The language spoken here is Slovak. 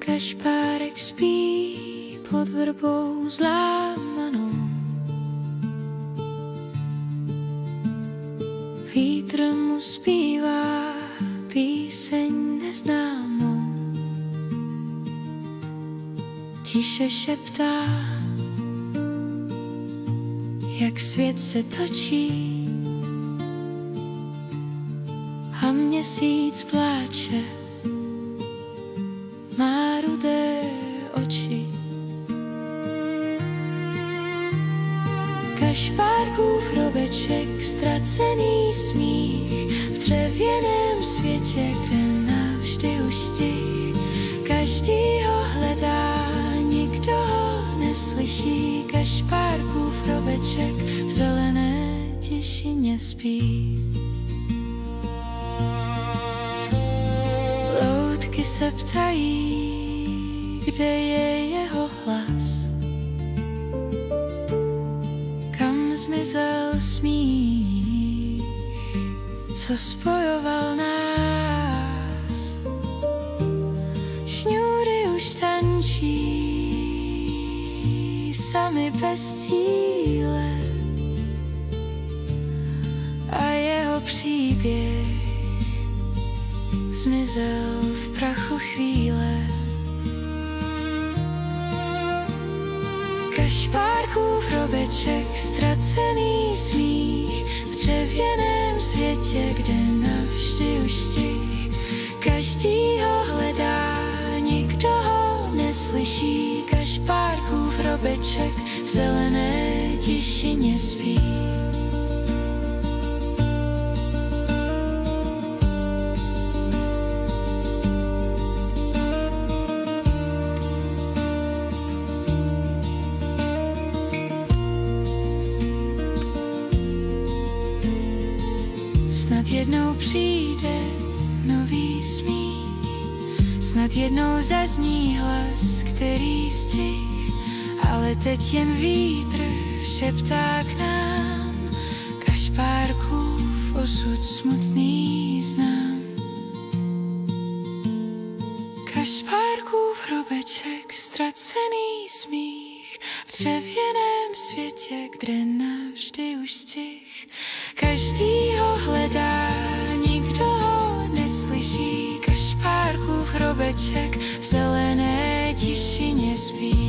Kašpárek spí pod vrbou zlámanou. Vítr mu zpívá píseň neznámou. Tiše šeptá, jak svět se točí a měsíc pláče, má rudé oči. Kašpárkův hrobeček, ztracený smích v dřevěném světě, kde navždy už stih. Každý ho hledá, nikdo ho neslyší. Kašpárkův hrobeček v zelené tišině spí. Loutky se ptají, kde je jeho hlas, kam zmizel smích, co spojoval nás. Šňůry už tančí sami bez cíle a jeho příběh zmizel v prachu chvíle. Kašpárkův hrobeček, ztracený smích v dřevěném světě, kde navždy už stih. Každý ho hledá, nikdo ho neslyší. Kašpárkův hrobeček v zelené tišině spí. Snad jednou přijde nový smích, snad jednou zazní hlas, který stih, ale teď jen vítr šeptá k nám. Kašpárkův osud smutný znám. Kašpárkův hrobeček, ztracený smích v dřevěném světě, kde navždy už stih. Každý ho hledá, nikdo ho neslyší. Kašpárkův hrobeček v zelené tišině spí.